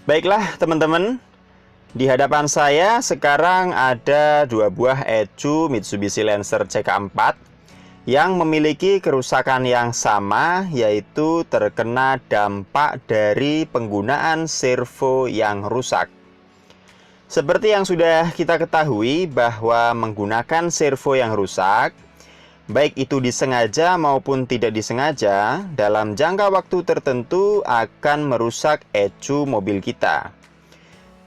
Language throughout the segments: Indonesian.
Baiklah teman-teman, di hadapan saya sekarang ada dua buah ecu Mitsubishi Lancer CK4 yang memiliki kerusakan yang sama, yaitu terkena dampak dari penggunaan servo yang rusak. Seperti yang sudah kita ketahui bahwa menggunakan servo yang rusak, baik itu disengaja maupun tidak disengaja, dalam jangka waktu tertentu akan merusak ecu mobil kita.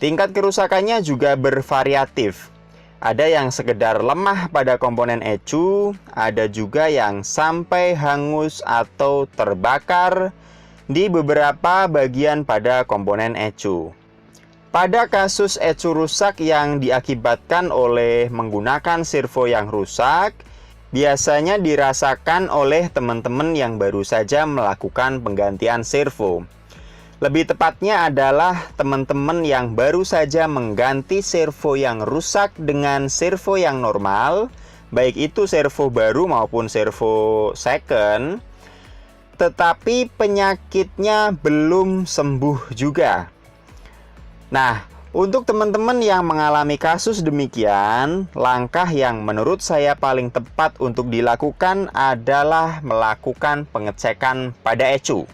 Tingkat kerusakannya juga bervariatif. Ada yang sekedar lemah pada komponen ecu, ada juga yang sampai hangus atau terbakar di beberapa bagian pada komponen ecu. Pada kasus ecu rusak yang diakibatkan oleh menggunakan servo yang rusak, biasanya dirasakan oleh teman-teman yang baru saja melakukan penggantian servo. Lebih tepatnya adalah teman-teman yang baru saja mengganti servo yang rusak dengan servo yang normal, baik itu servo baru maupun servo second, tetapi penyakitnya belum sembuh juga. Nah, untuk teman-teman yang mengalami kasus demikian, langkah yang menurut saya paling tepat untuk dilakukan adalah melakukan pengecekan pada ecu.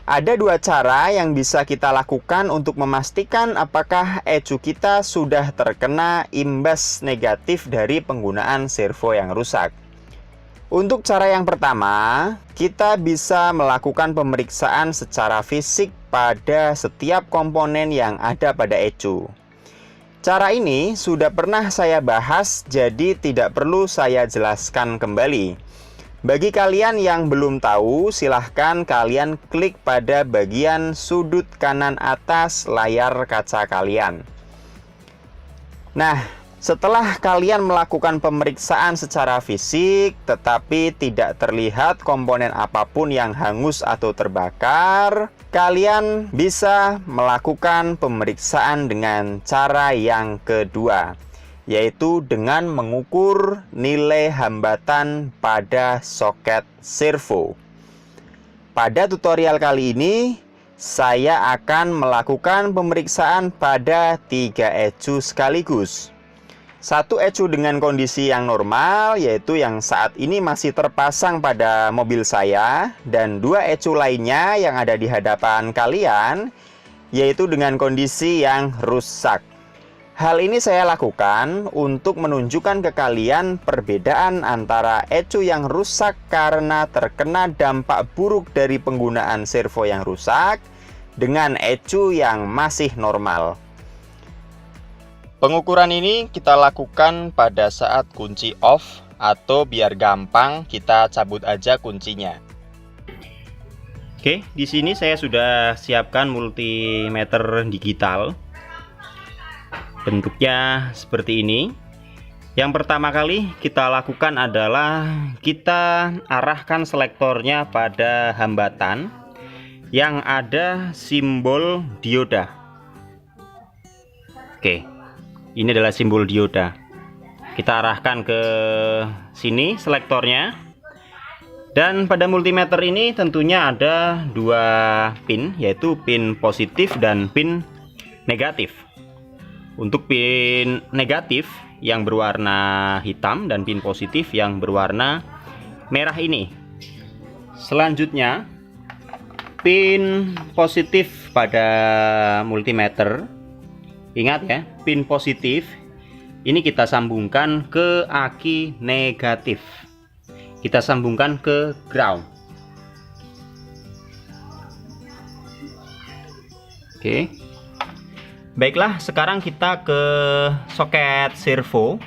Ada dua cara yang bisa kita lakukan untuk memastikan apakah ecu kita sudah terkena imbas negatif dari penggunaan servo yang rusak. Untuk cara yang pertama, kita bisa melakukan pemeriksaan secara fisik pada setiap komponen yang ada pada ecu. Cara ini sudah pernah saya bahas, jadi tidak perlu saya jelaskan kembali. Bagi kalian yang belum tahu, silahkan kalian klik pada bagian sudut kanan atas layar kaca kalian. Nah, setelah kalian melakukan pemeriksaan secara fisik, tetapi tidak terlihat komponen apapun yang hangus atau terbakar, kalian bisa melakukan pemeriksaan dengan cara yang kedua, yaitu dengan mengukur nilai hambatan pada soket servo. Pada tutorial kali ini, saya akan melakukan pemeriksaan pada 3 ecu sekaligus. Satu ecu dengan kondisi yang normal, yaitu yang saat ini masih terpasang pada mobil saya, dan 2 ecu lainnya yang ada di hadapan kalian, yaitu dengan kondisi yang rusak. Hal ini saya lakukan untuk menunjukkan ke kalian perbedaan antara ecu yang rusak karena terkena dampak buruk dari penggunaan servo yang rusak dengan ecu yang masih normal. Pengukuran ini kita lakukan pada saat kunci off, atau biar gampang kita cabut aja kuncinya. Oke, di sini saya sudah siapkan multimeter digital. Bentuknya seperti ini. Yang pertama kali kita lakukan adalah kita arahkan selektornya pada hambatan yang ada simbol dioda. Oke, ini adalah simbol dioda. Kita arahkan ke sini selektornya. Dan pada multimeter ini tentunya ada 2 pin, yaitu pin positif dan pin negatif. Untuk pin negatif yang berwarna hitam dan pin positif yang berwarna merah ini. Selanjutnya, pin positif pada multimeter, ingat ya, pin positif ini kita sambungkan ke aki negatif. Kita sambungkan ke ground. Oke. Baiklah, sekarang kita ke soket servo.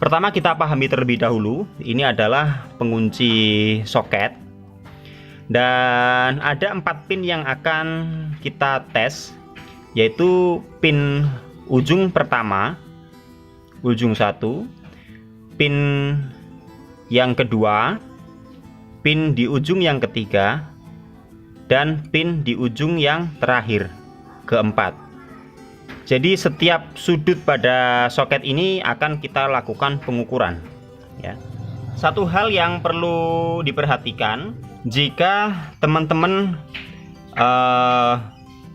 Pertama kita pahami terlebih dahulu, ini adalah pengunci soket. Dan ada 4 pin yang akan kita tes, yaitu pin ujung pertama, ujung 1, pin yang kedua, pin di ujung yang ketiga, dan pin di ujung yang terakhir, keempat. Jadi setiap sudut pada soket ini akan kita lakukan pengukuran, ya. Satu hal yang perlu diperhatikan, jika teman-teman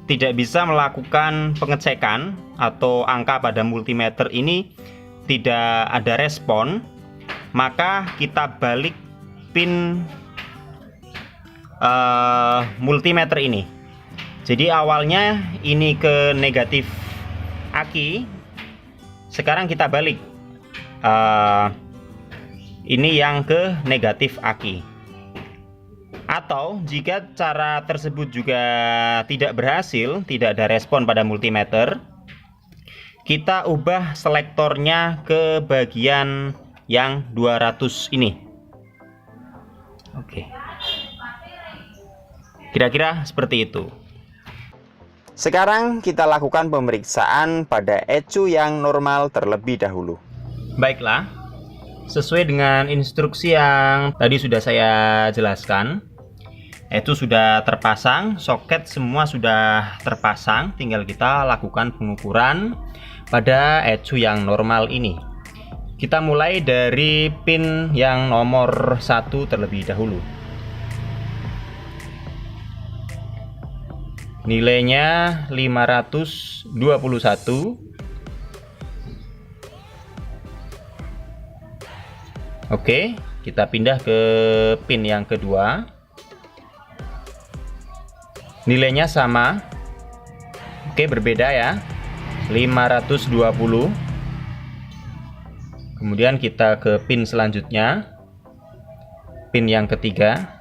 tidak bisa melakukan pengecekan atau angka pada multimeter ini tidak ada respon, maka kita balik pin multimeter ini. Jadi awalnya ini ke negatif aki, sekarang kita balik ini yang ke negatif aki. Atau jika cara tersebut juga tidak berhasil, tidak ada respon pada multimeter, kita ubah selektornya ke bagian yang 200 ini. Oke. Kira-kira seperti itu. Sekarang kita lakukan pemeriksaan pada ECU yang normal terlebih dahulu. Baiklah, sesuai dengan instruksi yang tadi sudah saya jelaskan, ECU sudah terpasang, soket semua sudah terpasang, tinggal kita lakukan pengukuran pada ECU yang normal ini. Kita mulai dari pin yang nomor 1 terlebih dahulu. Nilainya 521. Oke, kita pindah ke pin yang kedua. Nilainya sama. Oke, berbeda ya. 520. Kemudian kita ke pin selanjutnya. Pin yang ketiga.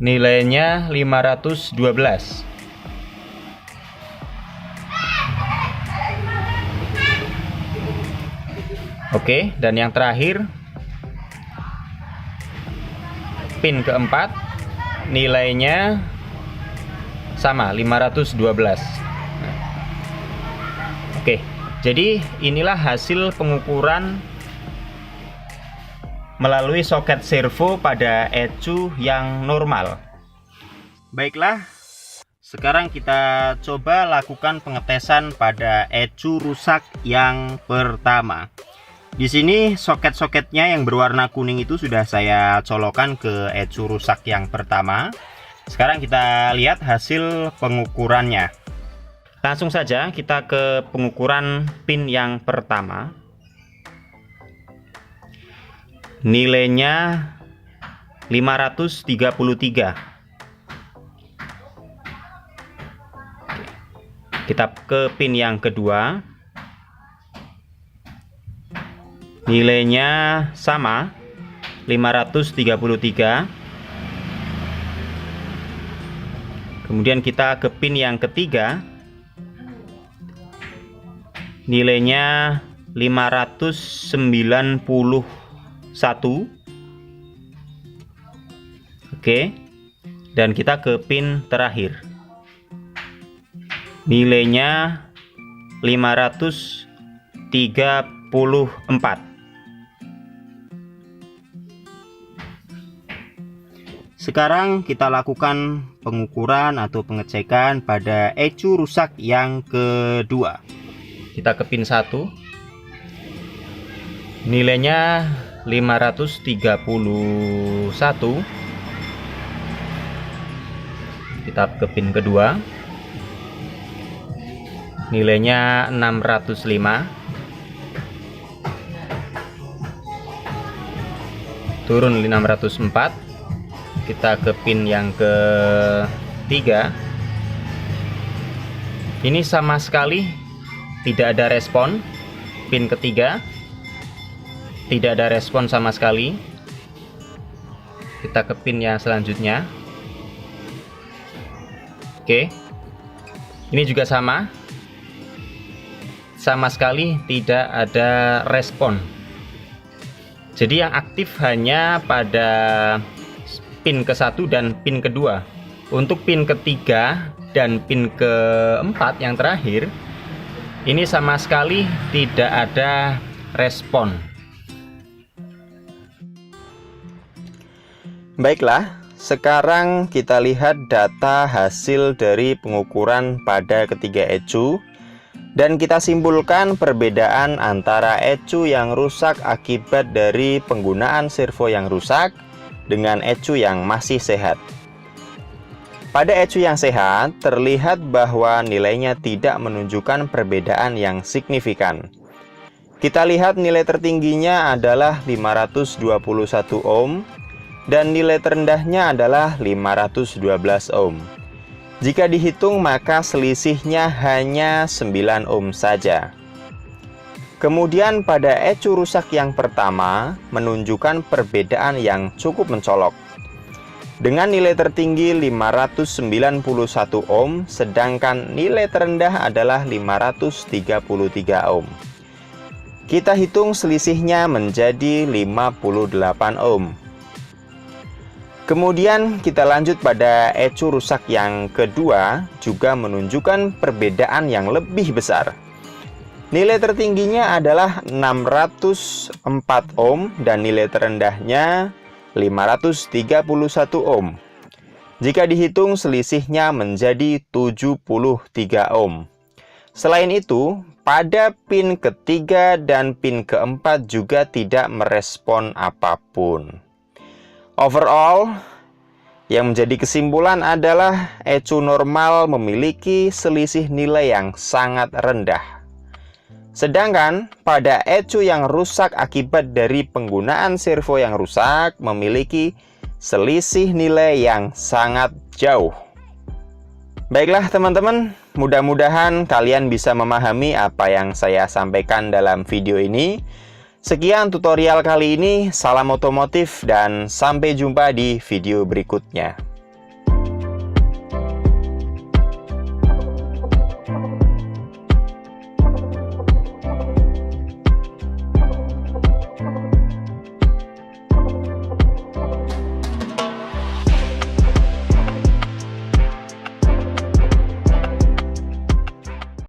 Nilainya 512. Oke, dan yang terakhir pin keempat, nilainya sama, 512. Oke, jadi inilah hasil pengukuran melalui soket servo pada ECU yang normal. Baiklah, sekarang kita coba lakukan pengetesan pada ECU rusak yang pertama. Di sini soket-soketnya yang berwarna kuning itu sudah saya colokan ke ECU rusak yang pertama. Sekarang kita lihat hasil pengukurannya. Langsung saja kita ke pengukuran pin yang pertama. Nilainya 533. Kita ke pin yang kedua. Nilainya sama, 533. Kemudian kita ke pin yang ketiga. Nilainya 591. Oke. Dan kita ke pin terakhir. Nilainya 534. Sekarang kita lakukan pengukuran atau pengecekan pada ECU rusak yang kedua. Kita ke pin 1. Nilainya 531. Kita ke pin kedua. Nilainya 605. Turun 604. Kita ke pin yang ketiga. Ini sama sekali tidak ada respon. Pin ketiga tidak ada respon sama sekali. Kita ke pin yang selanjutnya. Oke, ini juga sama sekali tidak ada respon. Jadi yang aktif hanya pada pin ke-1 dan pin kedua. Untuk pin ketiga dan pin keempat yang terakhir, ini sama sekali tidak ada respon. Baiklah, sekarang kita lihat data hasil dari pengukuran pada ketiga ECU dan kita simpulkan perbedaan antara ECU yang rusak akibat dari penggunaan servo yang rusak dengan ECU yang masih sehat. Pada ECU yang sehat, terlihat bahwa nilainya tidak menunjukkan perbedaan yang signifikan. Kita lihat nilai tertingginya adalah 521 ohm dan nilai terendahnya adalah 512 ohm. Jika dihitung maka selisihnya hanya 9 ohm saja. Kemudian pada ECU rusak yang pertama menunjukkan perbedaan yang cukup mencolok. Dengan nilai tertinggi 591 ohm, sedangkan nilai terendah adalah 533 ohm. Kita hitung selisihnya menjadi 58 ohm. Kemudian kita lanjut pada ECU rusak yang kedua, juga menunjukkan perbedaan yang lebih besar. Nilai tertingginya adalah 604 ohm dan nilai terendahnya 531 ohm. Jika dihitung selisihnya menjadi 73 ohm. Selain itu, pada pin ketiga dan pin keempat juga tidak merespon apapun. Overall, yang menjadi kesimpulan adalah ECU normal memiliki selisih nilai yang sangat rendah. Sedangkan pada ECU yang rusak akibat dari penggunaan servo yang rusak memiliki selisih nilai yang sangat jauh. Baiklah teman-teman, mudah-mudahan kalian bisa memahami apa yang saya sampaikan dalam video ini. Sekian tutorial kali ini, salam otomotif dan sampai jumpa di video berikutnya.